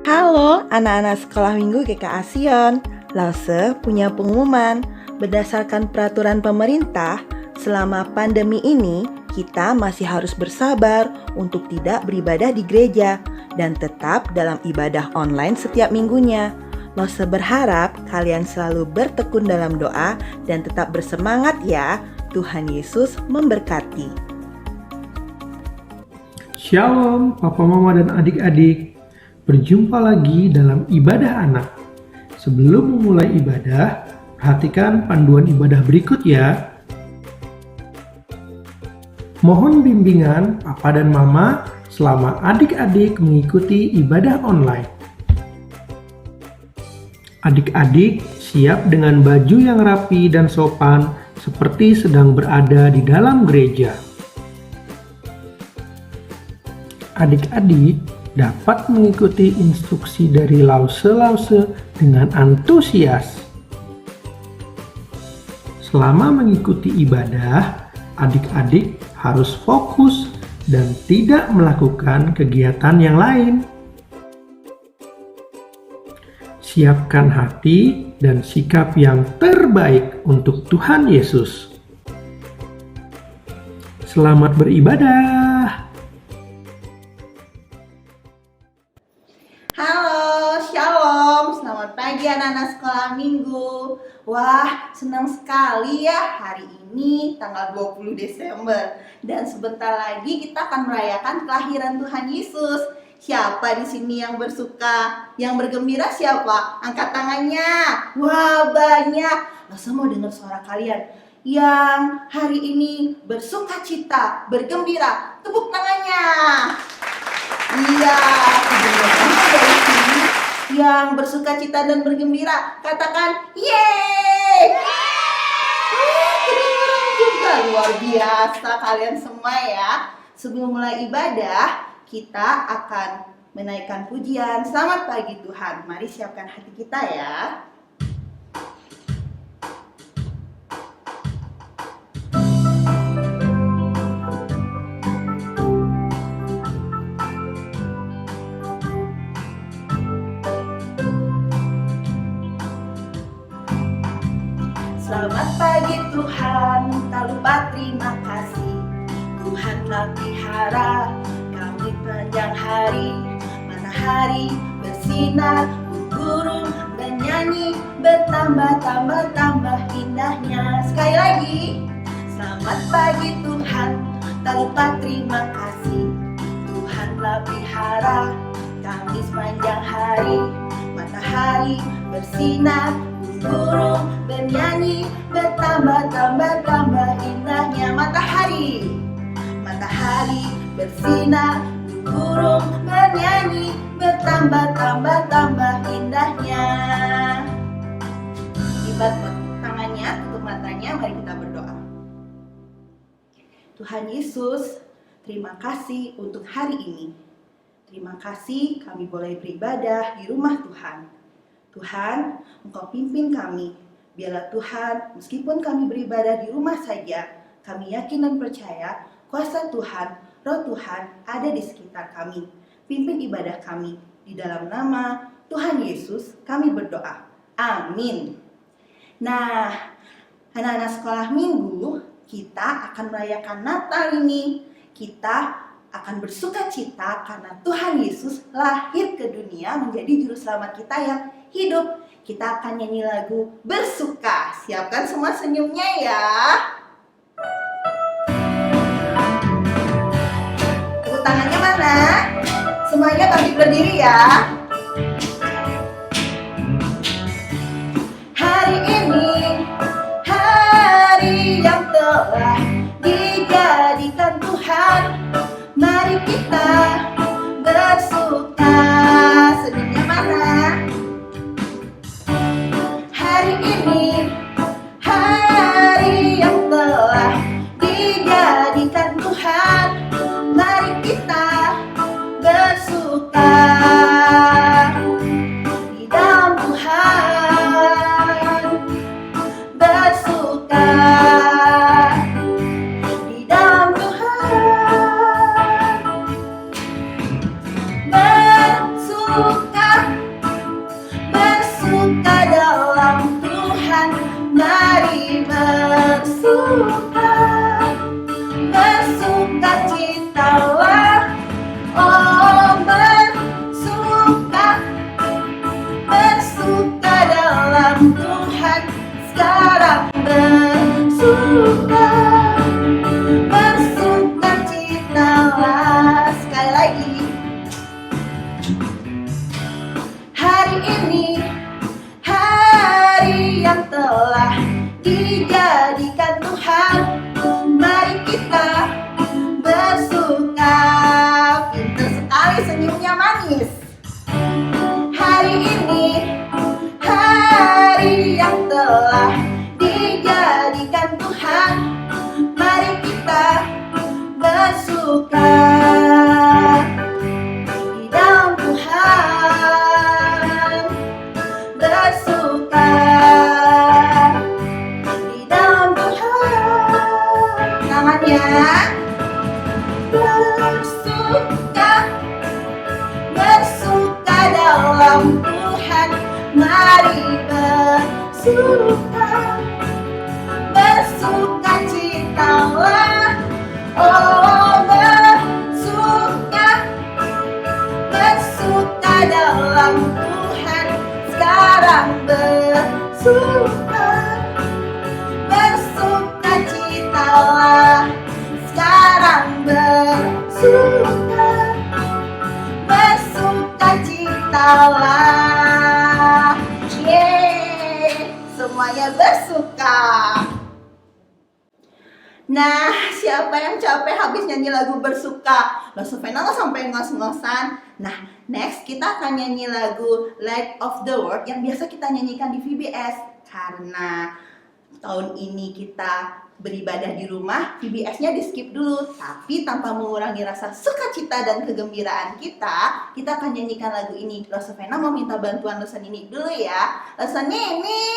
Halo anak-anak sekolah minggu GKA Sion. Lause punya pengumuman. Berdasarkan peraturan pemerintah, selama pandemi ini kita masih harus bersabar untuk tidak beribadah di gereja dan tetap dalam ibadah online setiap minggunya. Lause berharap kalian selalu bertekun dalam doa dan tetap bersemangat ya. Tuhan Yesus memberkati. Shalom Papa Mama dan adik-adik. Berjumpa lagi dalam ibadah anak. Sebelum memulai ibadah, perhatikan panduan ibadah berikut ya. Mohon bimbingan Papa dan Mama selama adik-adik mengikuti ibadah online. Adik-adik siap dengan baju yang rapi dan sopan seperti sedang berada di dalam gereja. Adik-adik dapat mengikuti instruksi dari lause-lause dengan antusias. Selama mengikuti ibadah, adik-adik harus fokus dan tidak melakukan kegiatan yang lain. Siapkan hati dan sikap yang terbaik untuk Tuhan Yesus. Selamat beribadah. Halo, shalom, selamat pagi anak-anak sekolah minggu. Wah, senang sekali ya hari ini tanggal 20 Desember. Dan sebentar lagi kita akan merayakan kelahiran Tuhan Yesus. Siapa di sini yang bersuka, yang bergembira siapa? Angkat tangannya. Wah, banyak. Langsung mau dengar suara kalian yang hari ini bersuka cita, bergembira. Tepuk tangannya. Iya, kedengarannya dari sini yang bersuka cita dan bergembira. Katakan, yeay! Kedengaran juga, luar biasa kalian semua ya. Sebelum mulai ibadah, kita akan menaikkan pujian. Selamat pagi Tuhan. Mari siapkan hati kita ya. Selamat pagi Tuhan, tak lupa terima kasih. Tuhan telah pelihara kami panjang hari. Matahari bersinar, burung bernyanyi, bertambah-tambah indahnya. Sekali lagi, selamat pagi Tuhan, tak lupa terima kasih. Tuhan telah pelihara kami sepanjang hari. Matahari bersinar, burung bernyanyi, bertambah-tambah indahnya. Matahari bersinar, burung bernyanyi, bertambah-tambah indahnya. Lipat tangannya, tutup matanya, mari kita berdoa. Tuhan Yesus, terima kasih untuk hari ini. Terima kasih kami boleh beribadah di rumah Tuhan. Tuhan, Engkau pimpin kami. Biarlah Tuhan, meskipun kami beribadah di rumah saja, kami yakin dan percaya kuasa Tuhan, Roh Tuhan ada di sekitar kami. Pimpin ibadah kami. Di dalam nama Tuhan Yesus kami berdoa. Amin. Nah, anak-anak sekolah minggu, kita akan merayakan Natal ini. Kita akan bersuka cita karena Tuhan Yesus lahir ke dunia menjadi juru selamat kita yang hidup. Kita akan nyanyi lagu Bersuka. Siapkan semua senyumnya ya. Tepuk tangannya mana? Semuanya bangkit berdiri ya. Hari ini, hari yang telah dijadikan Tuhan. Mari kita bersuka. Senyumnya mana? Hari ini, hari yang telah dijadikan Tuhan. Mari kita bersuka di dalam Tuhan. Bersuka di dalam Tuhan. Hari ini, hari yang telah dijadikan Tuhan, mari kita bersuka. Pintar sekali senyumnya manis. Hari ini, hari yang telah dijadikan Tuhan, mari kita bersuka di dalam Tuhan, bersuka di dalam Tuhan. Namanya bersuka, bersuka dalam Tuhan, mari bersuka, bersuka citalah. Oh, bersuka, bersuka dalam Tuhan, sekarang bersuka, bersuka citalah. Sekarang bersuka, bersuka citalah. Yeay, semuanya bersuka. Nah, siapa yang capek habis nyanyi lagu bersuka? Loh, Sofena lo sampai ngos-ngosan. Nah, next kita akan nyanyi lagu Light of the World yang biasa kita nyanyikan di VBS. Karena tahun ini kita beribadah di rumah, VBS-nya di skip dulu. Tapi tanpa mengurangi rasa sukacita dan kegembiraan kita akan nyanyikan lagu ini. Loh, Sofena mau minta bantuan Lesan ini dulu ya. Lesan ini.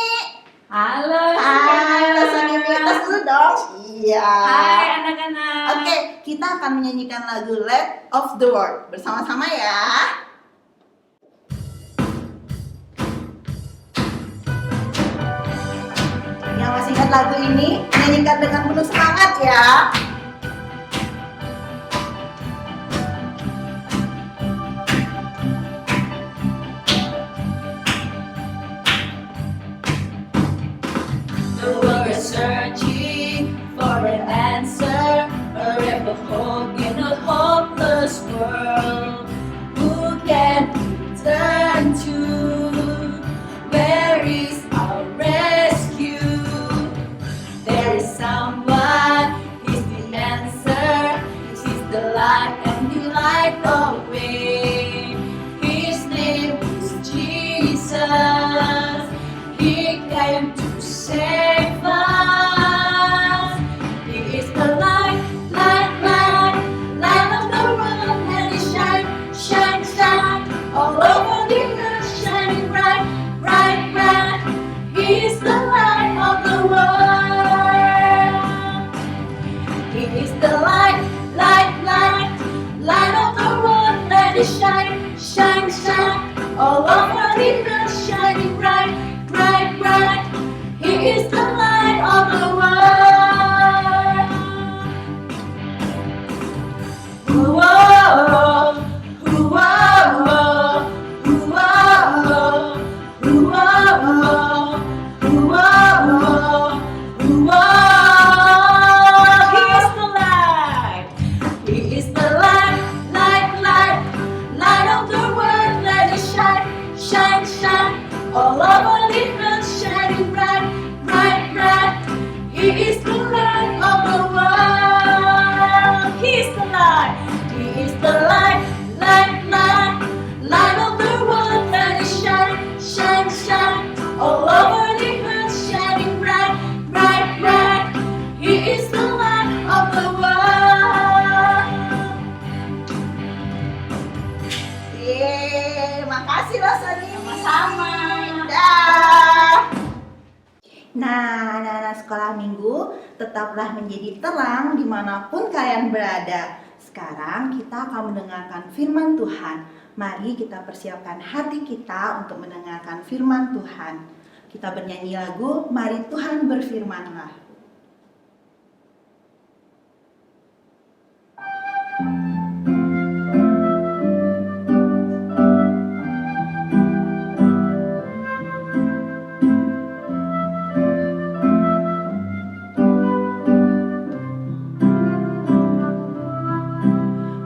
Halo, Hai, Lesan ini. Tas dulu dong. Iya. Hai anak-anak. Oke, kita akan menyanyikan lagu Light of the World bersama-sama ya. Yang masih ingat lagu ini, nyanyikan dengan penuh semangat ya. The world is searching for an answer, a ray of hope in a hopeless world. Who can we turn to? Where is our rescue? There is someone, he's the answer. He's the light and the light the way. His name is Jesus. He came to save us. He is the light, light, light, light of the world, and He shine, shine, shine all over the earth, shining bright, bright, bright. He is the light of the world. He is the light, light, light, light of the world, and He shine, shine, shine all over the earth, shining bright, bright, bright. He is the light of the world. Whoa, whoa, whoa, He is the light. He is the light, light, light, light of the world. Let it shine, shine, shine all over the earth, shining bright, bright, bright. He is the light of the world. He is the light. He is the light, light, light, light of the world. Let it shine, shine, shine all over the earth, shining bright, bright, bright. He is the light of the world. Yeay, makasih loh Sani. Sama-sama. Dah. Nah, anak-anak sekolah minggu, tetaplah menjadi terang dimanapun kalian berada. Sekarang kita akan mendengarkan firman Tuhan. Mari kita persiapkan hati kita untuk mendengarkan firman Tuhan. Kita bernyanyi lagu, Mari Tuhan Berfirmanlah.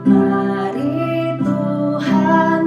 Mari Tuhan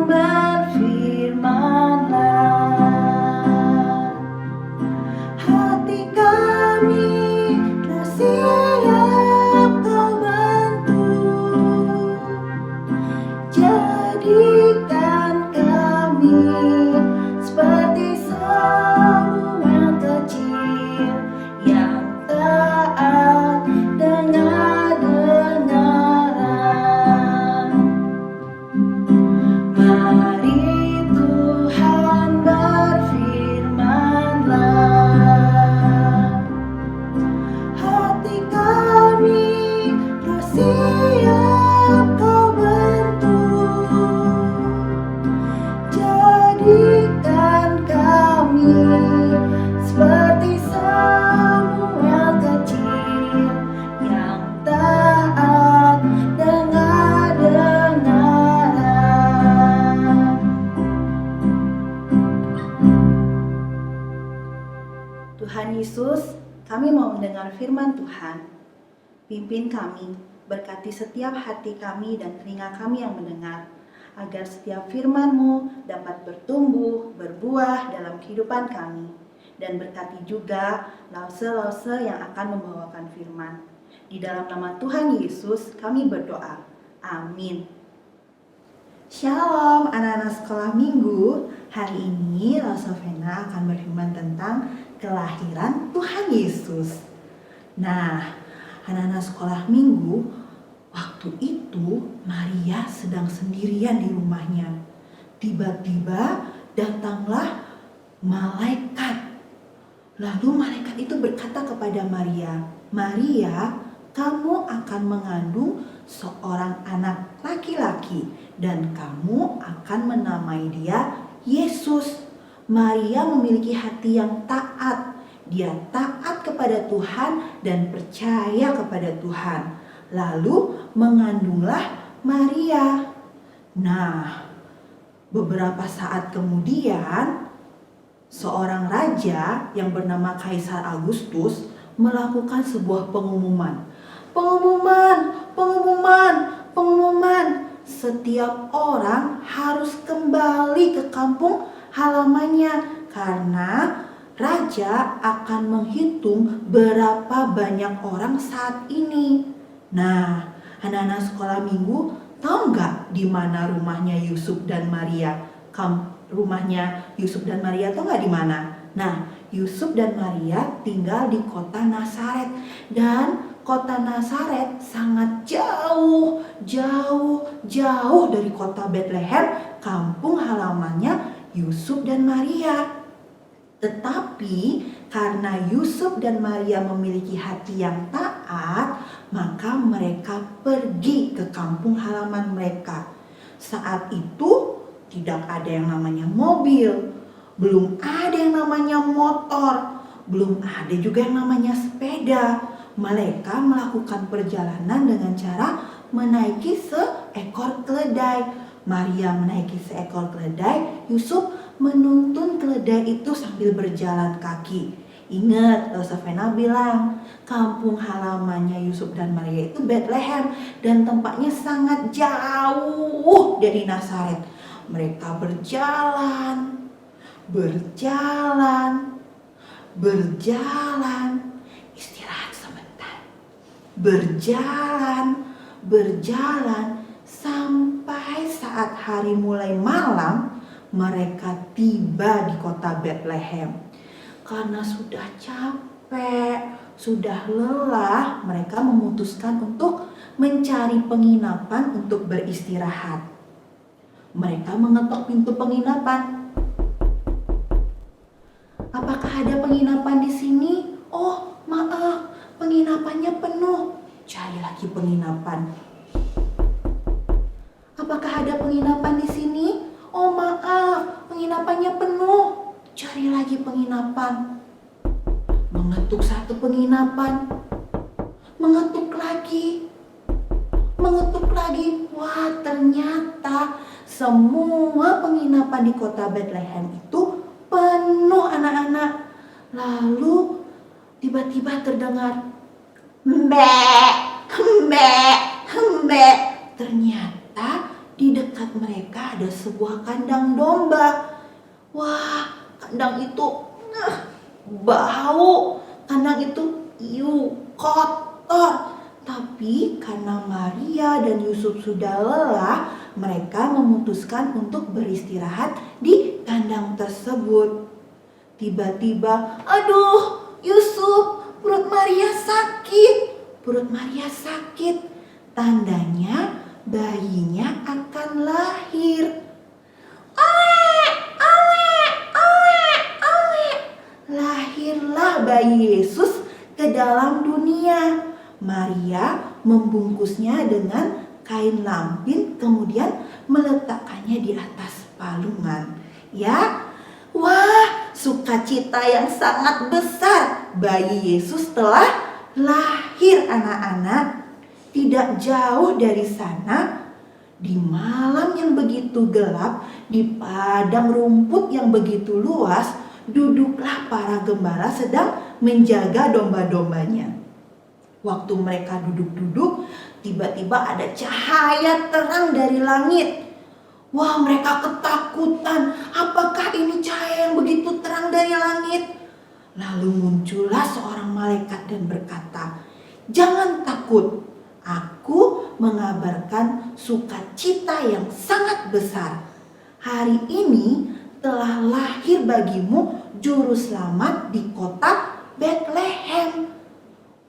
seperti Samuel kecil yang taat dengar-dengaran. Tuhan Yesus, kami mau mendengar firman Tuhan. Pimpin kami, berkati setiap hati kami dan telinga kami yang mendengar, agar setiap firman-Mu dapat bertumbuh, berbuah dalam kehidupan kami. Dan berkati juga lause-lause yang akan membawakan firman. Di dalam nama Tuhan Yesus kami berdoa. Amin. Shalom anak-anak sekolah minggu. Hari ini Rosovena akan berfirman tentang kelahiran Tuhan Yesus. Nah, anak-anak sekolah minggu, waktu itu Maria sedang sendirian di rumahnya. Tiba-tiba datanglah malaikat. Lalu malaikat itu berkata kepada Maria, "Maria, kamu akan mengandung seorang anak laki-laki dan kamu akan menamai dia Yesus." Maria memiliki hati yang taat. Dia taat kepada Tuhan dan percaya kepada Tuhan. Lalu mengandunglah Maria. Nah, beberapa saat kemudian seorang raja yang bernama Kaisar Agustus melakukan sebuah pengumuman. Pengumuman. Setiap orang harus kembali ke kampung halamannya karena raja akan menghitung berapa banyak orang saat ini. Nah, anak-anak sekolah minggu tahu nggak di mana rumahnya Yusuf dan Maria? Rumahnya Yusuf dan Maria tahu nggak di mana? Nah, Yusuf dan Maria tinggal di kota Nazaret dan kota Nazaret sangat jauh dari kota Bethlehem, kampung halamannya Yusuf dan Maria. Tetapi karena Yusuf dan Maria memiliki hati yang taat, maka mereka pergi ke kampung halaman mereka. Saat itu tidak ada yang namanya mobil, belum ada yang namanya motor, belum ada juga yang namanya sepeda. Mereka melakukan perjalanan dengan cara menaiki seekor keledai. Maria menaiki seekor keledai, Yusuf menuntun keledai itu sambil berjalan kaki. Ingat, Rosovena bilang, kampung halamannya Yusuf dan Maria itu Bethlehem dan tempatnya sangat jauh dari Nazaret. Mereka berjalan, istirahat sebentar. Berjalan, sampai saat hari mulai malam, mereka tiba di kota Bethlehem. Karena sudah capek, sudah lelah, mereka memutuskan untuk mencari penginapan untuk beristirahat. Mereka mengetok pintu penginapan. "Apakah ada penginapan di sini?" "Oh, maaf, penginapannya penuh." Cari lagi penginapan. "Apakah ada penginapan di sini?" "Oh, maaf, penginapannya penuh." Cari lagi penginapan. Mengetuk satu penginapan. Mengetuk lagi. Wah, ternyata semua penginapan di kota Bethlehem itu penuh anak-anak. Lalu tiba-tiba terdengar mbek. Ternyata di dekat mereka ada sebuah kandang domba. Wah, kandang itu bau. Kandang itu kotor. Tapi karena Maria dan Yusuf sudah lelah, mereka memutuskan untuk beristirahat di kandang tersebut. Tiba-tiba, "Aduh, Yusuf, perut Maria sakit." Tandanya bayinya akan lahir. Lahirlah bayi Yesus ke dalam dunia. Maria membungkusnya dengan kain lampin, kemudian meletakkannya di atas palungan. Ya, wah, sukacita yang sangat besar. Bayi Yesus telah lahir, anak-anak. Tidak jauh dari sana, di malam yang begitu gelap, di padang rumput yang begitu luas, duduklah para gembala sedang menjaga domba-dombanya. Waktu mereka duduk-duduk, tiba-tiba ada cahaya terang dari langit. Wah, mereka ketakutan. Apakah ini cahaya yang begitu terang dari langit? Lalu muncullah seorang malaikat dan berkata, "Jangan takut, aku mengabarkan sukacita yang sangat besar. Hari ini telah lahir bagimu juru selamat di kota Bethlehem."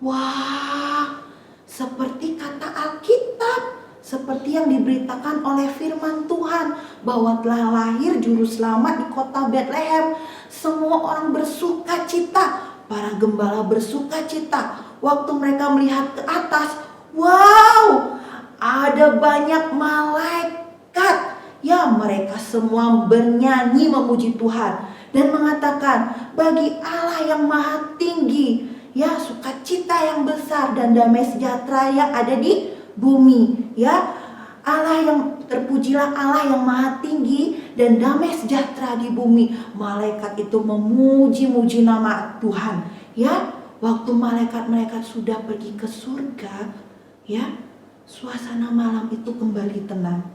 Wah, seperti kata Alkitab, seperti yang diberitakan oleh firman Tuhan, bahwa telah lahir juru selamat di kota Bethlehem. Semua orang bersuka cita, para gembala bersuka cita. Waktu mereka melihat ke atas, wow, ada banyak malaikat. Ya, mereka semua bernyanyi memuji Tuhan dan mengatakan, bagi Allah yang maha tinggi, ya, sukacita yang besar dan damai sejahtera yang ada di bumi. Ya, Allah yang terpujilah Allah yang maha tinggi dan damai sejahtera di bumi. Malaikat itu memuji-muji nama Tuhan. Ya, waktu malaikat-malaikat sudah pergi ke surga, ya, suasana malam itu kembali tenang.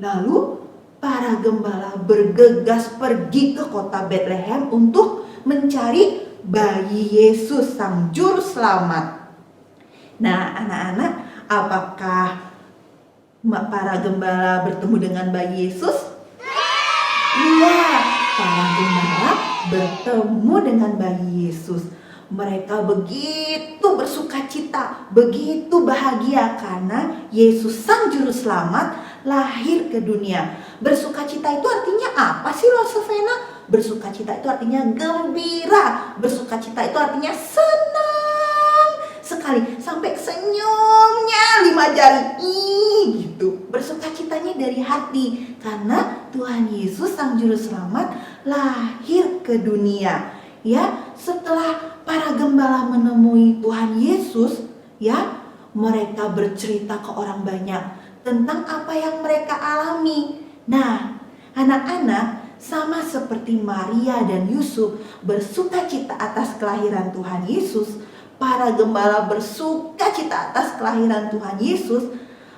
Lalu para gembala bergegas pergi ke kota Bethlehem untuk mencari bayi Yesus sang juru selamat. Nah, anak-anak, apakah para gembala bertemu dengan bayi Yesus? Iya, para gembala bertemu dengan bayi Yesus. Mereka begitu bersukacita, begitu bahagia karena Yesus sang juru selamat lahir ke dunia. Bersukacita itu artinya apa sih, Losovena? Bersukacita itu artinya gembira. Bersukacita itu artinya senang sekali, sampai senyumnya 5 jari gitu. Bersukacitanya dari hati karena Tuhan Yesus sang juru selamat lahir ke dunia. Ya, setelah para gembala menemui Tuhan Yesus, ya, mereka bercerita ke orang banyak tentang apa yang mereka alami. Nah, anak-anak, sama seperti Maria dan Yusuf bersukacita atas kelahiran Tuhan Yesus, para gembala bersukacita atas kelahiran Tuhan Yesus.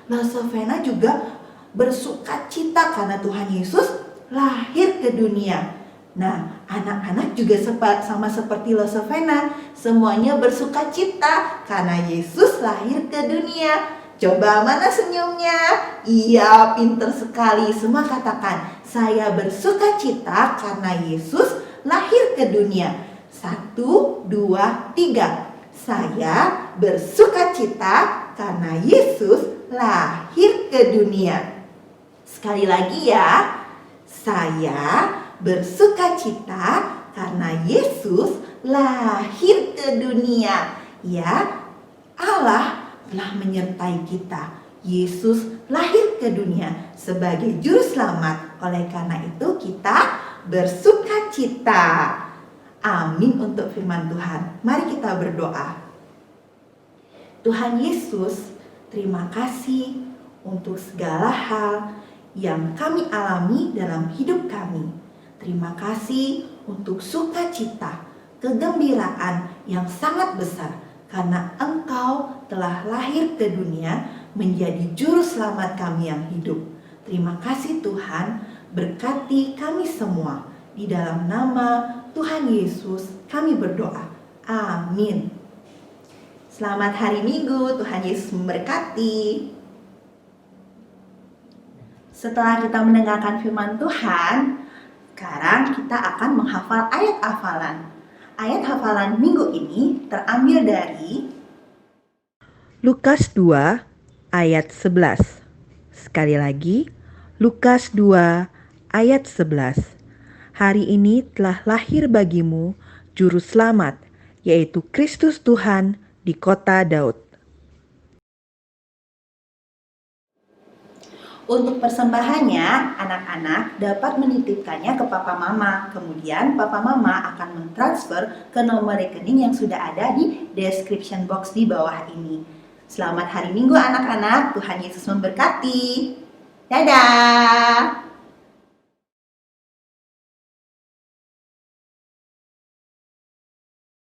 Losovena juga bersukacita karena Tuhan Yesus lahir ke dunia. Nah, anak-anak juga sama seperti Losovena, semuanya bersukacita karena Yesus lahir ke dunia. Coba mana senyumnya? Iya, pinter sekali. Semua katakan, saya bersukacita karena Yesus lahir ke dunia. 1, 2, 3. Saya bersukacita karena Yesus lahir ke dunia. Sekali lagi ya. Saya bersukacita karena Yesus lahir ke dunia. Ya, Allah telah menyertai kita. Yesus lahir ke dunia sebagai juru selamat. Oleh karena itu kita bersukacita. Amin untuk firman Tuhan. Mari kita berdoa. Tuhan Yesus, terima kasih untuk segala hal yang kami alami dalam hidup kami. Terima kasih untuk sukacita, kegembiraan yang sangat besar karena Engkau telah lahir ke dunia menjadi juru selamat kami yang hidup. Terima kasih Tuhan, berkati kami semua. Di dalam nama Tuhan Yesus kami berdoa. Amin. Selamat hari Minggu, Tuhan Yesus memberkati. Setelah kita mendengarkan firman Tuhan, sekarang kita akan menghafal ayat hafalan. Ayat hafalan minggu ini terambil dari Lukas 2 ayat 11. Sekali lagi, Lukas 2 ayat 11. Hari ini telah lahir bagimu juru selamat, yaitu Kristus Tuhan di kota Daud. Untuk persembahannya, anak-anak dapat menitipkannya ke papa mama. Kemudian papa mama akan mentransfer ke nomor rekening yang sudah ada di description box di bawah ini. Selamat hari Minggu anak-anak, Tuhan Yesus memberkati. Dadah!